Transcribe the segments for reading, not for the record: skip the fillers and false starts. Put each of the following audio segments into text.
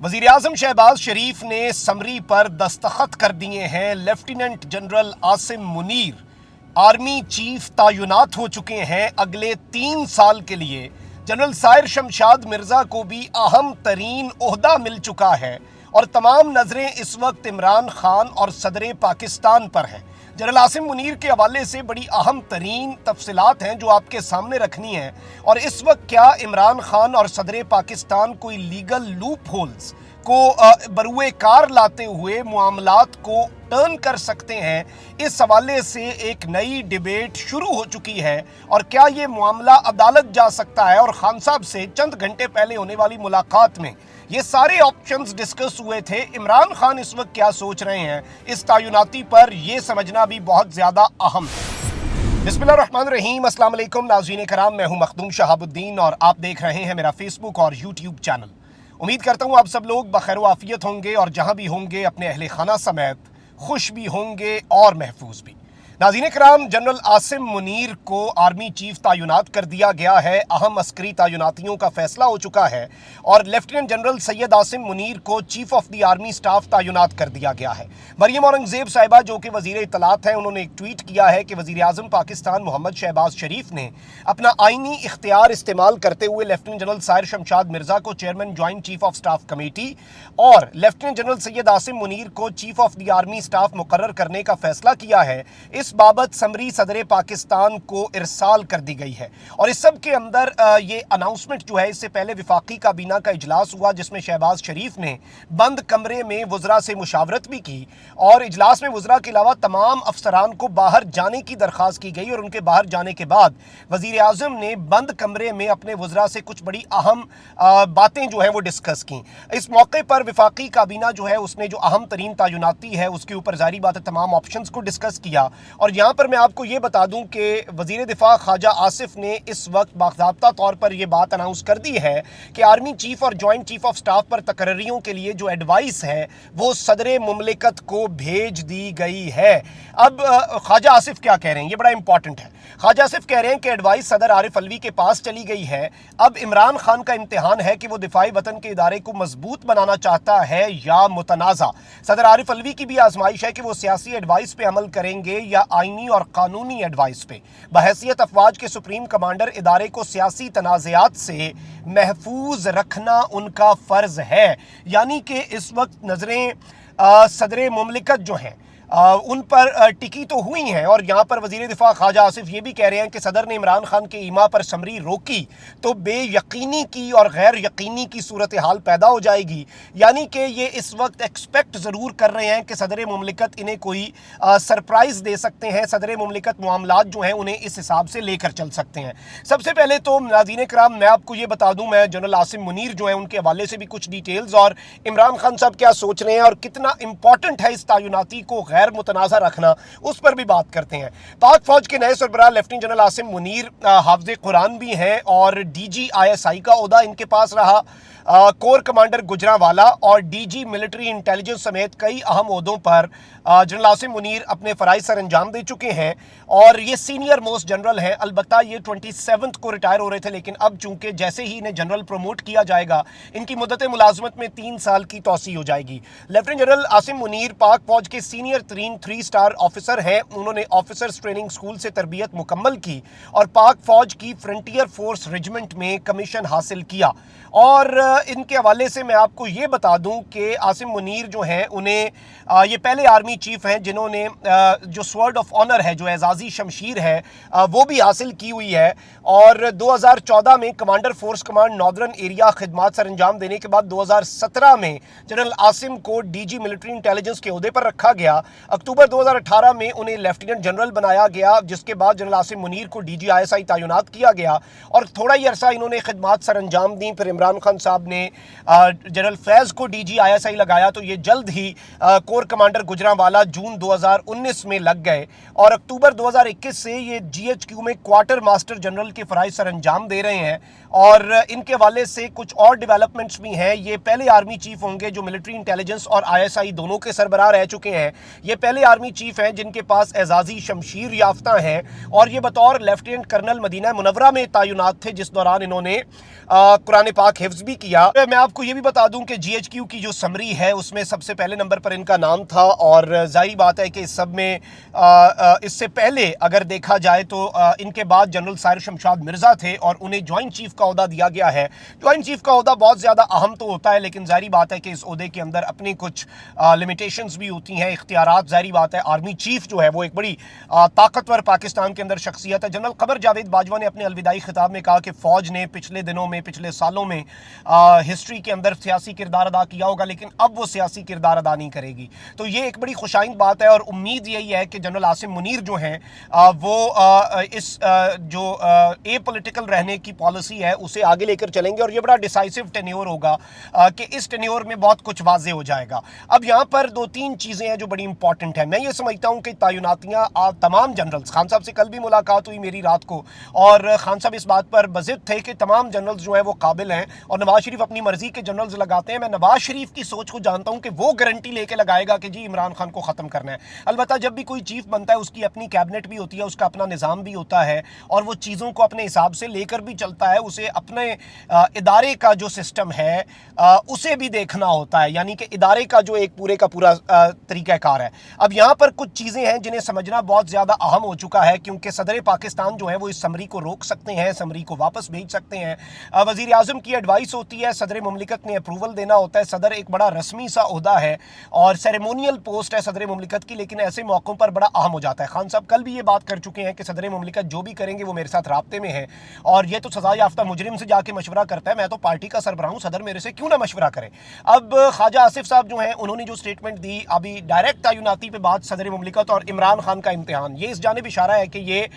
वज़ीर आज़म शहबाज शरीफ ने समरी पर दस्तखत कर दिए हैं। Lieutenant general Asim Munir army chief तैनात हो चुके हैं अगले 3 साल के लिए। जनरल साहिर शमशाद मिर्ज़ा को भी अहम तरीन ओहदा मिल चुका है और तमाम नज़रें इस वक्त इमरान खान और सदर पाकिस्तान पर हैं। जनरल आसिम मुनीर के हवाले से बड़ी अहम तरीन तफसीलात हैं जो आपके सामने रखनी है। और इस वक्त क्या इमरान खान और सदर पाकिस्तान कोई लीगल लूप होल्स को बरुए कार लाते हुए मामलात को टर्न कर सकते हैं, इस हवाले से एक नई डिबेट शुरू हो चुकी है। और क्या ये मामला अदालत जा सकता है? और खान साहब से चंद घंटे पहले होने वाली मुलाकात में ये सारे ऑप्शंस डिस्कस हुए थे। इमरान खान इस वक्त क्या सोच रहे हैं इस तैनाती पर, ये समझना भी बहुत ज़्यादा अहम है। बिस्मिल्लाहिर्रहमानिर्रहीम, अस्सलाम वालेकुम नाज़रीन कराम, मैं हूं मखदूम शहाबुद्दीन और आप देख रहे हैं मेरा फेसबुक और यूट्यूब चैनल। उम्मीद करता हूं आप सब लोग बखैर व आफियत होंगे और जहां भी होंगे अपने अहले खाना समेत खुश भी होंगे और महफूज भी। नाज़रीन कराम, जनरल आसिम मुनीर को आर्मी चीफ तैनात कर दिया गया है। अहम अस्करी तैनातियों का फैसला हो चुका है और लेफ्टिनेंट जनरल सैयद आसिम मुनीर को chief of the army staff तैनात कर दिया गया है। मरियम औरंगज़ेब साहिबा जो कि वज़ीर इत्तलात हैं, उन्होंने एक ट्वीट किया है कि वज़ीर आज़म पाकिस्तान मोहम्मद शहबाज शरीफ ने अपना आइनी इख्तियार इस्तेमाल करते हुए लेफ्टिनेंट जनरल साहिर शमशाद मिर्ज़ा को chairman joint chief of staff committee और लेफ्टिनेंट जनरल सैयद आसिम मुनीर को chief of the army staff मुकर्रर करने का फैसला किया है। इस बाबत समरी सदर पाकिस्तान को इरसाल कर दी गई है। और इस सब के अंदर ये अनाउंसमेंट जो है, इससे पहले विफाकी काबीना का इजलास हुआ जिसमें शहबाज शरीफ ने बंद कमरे में वज़रा से मुशावरत भी की और इजलास में वज़रा के अलावा तमाम अफसरान को बाहर जाने की दरख्वास्त की गई और उनके बाहर जाने के बाद वज़ीर आज़म ने बंद कमरे में अपने वज़रा से कुछ बड़ी अहम बातें जो है वो डिस्कस की। इस मौके पर विफाकी काबीना जो है उसने जो अहम तरीन तैनाती है उसके ऊपर जारी बात है तमाम ऑप्शंस को डिस्कस किया। और यहाँ पर मैं आपको ये बता दूं कि वज़ीर दिफा ख्वाजा आसिफ ने इस वक्त बाकायदा तौर पर यह बात अनाउंस कर दी है कि आर्मी चीफ और जॉइंट चीफ ऑफ स्टाफ पर तकर्रियों के लिए जो एडवाइस है वो सदर मुमलिकत को भेज दी गई है। अब ख्वाजा आसिफ क्या कह रहे हैं, ये बड़ा इंपॉर्टेंट है। ख्वाजा आसिफ कह रहे हैं कि एडवाइस सदर आरिफ अलवी के पास चली गई है। अब इमरान खान का इम्तिहान है कि वो दिफाई वतन के इदारे को मजबूत बनाना चाहता है या मुतनाज़ा। सदर आरिफ अलवी की भी आजमाइश है कि वो सियासी एडवाइस पे अमल करेंगे या आइनी और कानूनी एडवाइस पे। बहैसियत अफवाज के सुप्रीम कमांडर इदारे को सियासी तनाज़ात से महफूज रखना उनका फ़र्ज है। यानी कि इस वक्त नज़रें सदर मुमलिकत जो हैं उन पर टिकी तो हुई हैं। और यहाँ पर वज़ीर दिफा ख्वाजा आसिफ ये भी कह रहे हैं कि सदर ने इमरान खान के ईमा पर समरी रोकी तो बेयकीनी की और गैर यकीनी की सूरत हाल पैदा हो जाएगी। यानी कि ये इस वक्त एक्सपेक्ट ज़रूर कर रहे हैं कि सदर मुमलिकत इन्हें कोई सरप्राइज़ दे सकते हैं। सदर मुमलिकत मामलात जो हैं उन्हें इस हिसाब से लेकर चल सकते हैं। सबसे पहले तो नाज़रीन कराम मैं आपको ये बता दूँ, मैं जनरल आसिम मुनीर जो है उनके हवाले से भी कुछ डिटेल्स और इमरान खान साहब क्या सोच रहे हैं और कितना इंपॉर्टेंट है इस तैनाती को गैर मुतनाज़ा रखना, उस पर भी बात करते हैं। पाक फौज के नए सरबराह लेफ्टिनेंट जनरल आसिम मुनीर हाफ़िज़ कुरान भी हैं और DGISI का ओहदा इनके पास रहा। कोर कमांडर गुजरांवाला और DG मिलिट्री इंटेलिजेंस समेत कई अहम ओहदों पर जनरल आसिम मुनीर अपने फ़राइज़ सर अंजाम दे चुके हैं और ये सीनियर मोस्ट जनरल हैं। अलबत्ता ये 27 को रिटायर हो रहे थे, लेकिन अब चूंकि जैसे ही इन्हें जनरल प्रमोट किया जाएगा इनकी मुद्दत मुलाजमत में 3 साल की तोसी हो जाएगी। लेफ्टिनेंट जनरल आसिम मुनीर पाक फौज के सीनियर 3 स्टार ऑफिसर हैं। उन्होंने ऑफिसर्स ट्रेनिंग स्कूल से तरबियत मुकम्मल की और पाक फौज की फ्रंटियर फोर्स रेजिमेंट में कमीशन हासिल किया। और इनके हवाले से मैं आपको ये बता दूं कि आसिम मुनीर जो हैं उन्हें ये पहले आर्मी चीफ हैं जिन्होंने जो स्वर्ड ऑफ ऑनर है, जो एजाज़ी शमशीर है, वो भी हासिल की हुई है। और 2014 में commander force command northern area खिदमात सर अंजाम देने के बाद 2017 में जनरल आसिम को DG मिलिट्री इंटेलिजेंस के ओहदे पर रखा गया। अक्टूबर 2018 में उन्हें लेफ्टिनेंट जनरल बनाया गया, जिसके बाद जनरल आसिम मुनीर को DGISI तैनात किया गया और थोड़ा ही अरसा इन्होंने खिदमात सर अंजाम दी। फिर इमरान खान साहब ने जनरल फैज़ को DGISI लगाया तो ये जल्द ही कोर कमांडर गुजरांवाला जून 2019 में लग गए और अक्टूबर 2021 से ये GHQ में क्वार्टर मास्टर जनरल के फ़राइज़ सर अंजाम दे रहे हैं। और इनके हवाले से कुछ और डेवलपमेंट्स भी हैं। ये पहले आर्मी चीफ होंगे जो मिलिट्री इंटेलिजेंस और ISI दोनों के सरबराह रह चुके हैं। ये पहले आर्मी चीफ हैं जिनके पास एजाज़ी शमशीर याफ्ता हैं और ये बतौर लेफ्टिनेंट कर्नल मदीना मुनव्वरा में तैनात थे जिस दौरान इन्होंने कुरान पाक हिफ्ज़ भी किया। मैं आपको ये भी बता दूं कि GHQ की जो समरी है उसमें सबसे पहले नंबर पर इनका नाम था, और जाहिर बात है कि इस सब में इससे पहले अगर देखा जाए तो इनके बाद जनरल साहिर शमशाद मिर्ज़ा थे और उन्हें जॉइंट चीफ का ओहदा दिया गया है। जॉइंट चीफ का ओहदा बहुत ज़्यादा अहम तो होता है, लेकिन जाहिर बात है कि इस ओहदे के अंदर अपनी कुछ लिमिटेशंस भी होती हैं, इख्तियारात। जाहिर बात है आर्मी चीफ जो है वो एक बड़ी ताकतवर पाकिस्तान के अंदर शख्सियत है। जनरल कमर जावेद बाजवा ने अपने अलविदाई खिताब में कहा कि फ़ौज ने पिछले दिनों में, पिछले सालों में हिस्ट्री के अंदर सियासी किरदार अदा किया होगा, लेकिन अब वो सियासी किरदार अदा नहीं करेगी। तो ये एक बड़ी खुशाइंद बात है, और उम्मीद यही है कि जनरल आसिम मुनीर जो हैं वो इस जो ए पॉलिटिकल रहने की पॉलिसी है उसे आगे लेकर चलेंगे, और ये बड़ा डिसाइसिव टेन्योर होगा कि इस टेन्योर में बहुत कुछ वाजे हो जाएगा। अब यहाँ पर दो तीन चीज़ें हैं जो बड़ी इंपॉर्टेंट हैं। मैं ये समझता हूँ कि तैनातियाँ तमाम जनरल्स, खान साहब से कल भी मुलाकात हुई मेरी रात को, और खान साहब इस बात पर बज़िद थे कि तमाम जनरल्स जो हैं वो काबिल हैं, और नवाज शरीफ अपनी मर्जी के जनरल्स लगाते हैं। मैं नवाज शरीफ की सोच को जानता हूँ कि वो गारंटी लेके लगाएगा कि जी इमरान खान को ख़त्म करना है। अलबत्ता जब भी कोई चीफ बनता है उसकी अपनी कैबिनेट भी होती है, उसका अपना निज़ाम भी होता है, और वो चीज़ों को अपने हिसाब से लेकर भी चलता है। उसे अपने इदारे का जो सिस्टम है उसे भी देखना होता है, यानी कि इदारे का जो एक पूरे का पूरा तरीक़ाकार है। अब यहाँ पर कुछ चीज़ें हैं जिन्हें समझना बहुत ज़्यादा अहम हो चुका है, क्योंकि सदर पाकिस्तान जो है वो इस समरी को रोक सकते हैं, समरी को वापस भेज सकते हैं। वज़ीर आज़म की एडवाइस होती है, सदर मुमलिकत ने अप्रूवल देना होता है। सदर एक बड़ा रस्मी सा ओहदा है और सेरेमोनियल पोस्ट है सदर मुमलिकत की, लेकिन ऐसे मौक़ों पर बड़ा अहम हो जाता है। खान साहब कल भी ये बात कर चुके हैं कि सदर मुमलिकत जो भी करेंगे वो मेरे साथ राब्ते में है, और ये तो सज़ा याफ्ता मुजरिम से जाके मशवरा करता है, मैं तो पार्टी का सरबराह हूँ, सदर मेरे से क्यों ना मशवरा करें। अब ख्वाजा आसिफ साहब जो हैं उन्होंने जो स्टेटमेंट दी, अभी डायरेक्ट तैनाती पे बात सदर मुमलिकत और इमरान खान का इम्तिहान, ये इस जानिब इशारा है कि ये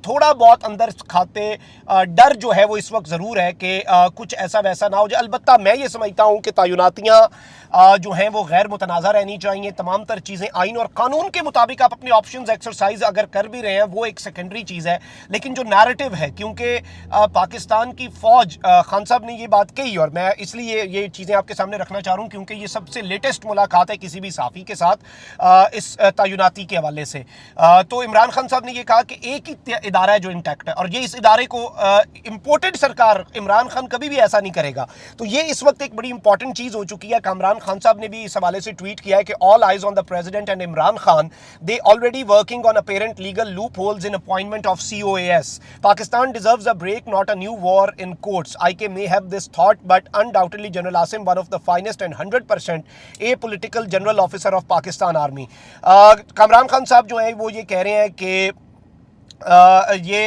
थोड़ा बहुत अंदर खाते डर जो है वो इस वक्त ज़रूर है कि कुछ ऐसा वैसा ना हो जाए। अलबत्ता मैं ये समझता हूँ कि तैनातियाँ जो हैं वो गैर मुतनाज़ा रहनी चाहिए। तमाम तर चीज़ें आइन और कानून के मुताबिक आप अपने ऑप्शंस एक्सरसाइज अगर कर भी रहे हैं वो एक सेकेंडरी चीज़ है, लेकिन जो नैरेटिव है, क्योंकि पाकिस्तान की फ़ौज, खान साहब ने ये बात कही, और मैं इसलिए ये चीज़ें आपके सामने रखना चाह रहा हूँ क्योंकि ये सबसे लेटेस्ट मुलाकात है किसी भी साफ़ी के साथ इस तैनाती के हवाले से। तो इमरान खान साहब ने ये कहा कि एक ही इदारा है जो इंटैक्ट है, और ये इस इदारे को इम्पोर्टेड सरकार इमरान खान कभी भी ऐसा नहीं करेगा। तो ये इस वक्त एक बड़ी इंपॉर्टेंट चीज़ हो चुकी है। कामरान खान साहब ने भी इस हवाले से ट्वीट किया है कि all eyes on the president and Imran Khan, they already working on apparent legal loop holes in appointment of COAS. Pakistan deserves a break, not a new war in courts. IK may have this thought, but undoubtedly General Asim, one of the finest and 100% apolitical general officer of Pakistan Army. Kamran Khan साहब जो हैं वो ये कह रहे हैं कि ये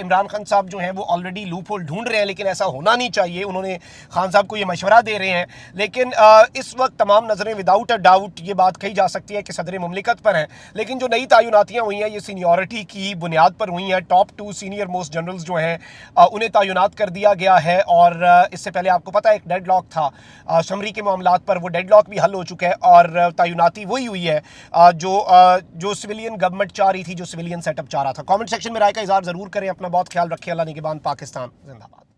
इमरान खान साहब जो हैं वो ऑलरेडी लूप होल ढूंढ रहे हैं, लेकिन ऐसा होना नहीं चाहिए। उन्होंने खान साहब को ये मशवरा दे रहे हैं, लेकिन इस वक्त तमाम नज़रें विदाउट अ डाउट ये बात कही जा सकती है कि सदर मुमलिकत पर हैं, लेकिन जो नई तैनातियाँ हुई हैं ये सीनियरिटी की बुनियाद पर हुई हैं। टॉप 2 सीनियर मोस्ट जनरल्स जो हैं उन्हें तैनात कर दिया गया है, और इससे पहले आपको पता है एक डेड लॉक था समरी के मामलात पर, वो डेड लॉक भी हल हो चुका है, और तैनाती वही हुई है जो सिविलियन गवर्नमेंट चाह रही थी, जो सिविलियन सेटअप चाह रहा था। कॉमेंट सेक्शन में राय का इज़हार ज़रूर करें। अपना बहुत ख्याल रखें। अल्लाह निगहबान। पाकिस्तान जिंदाबाद।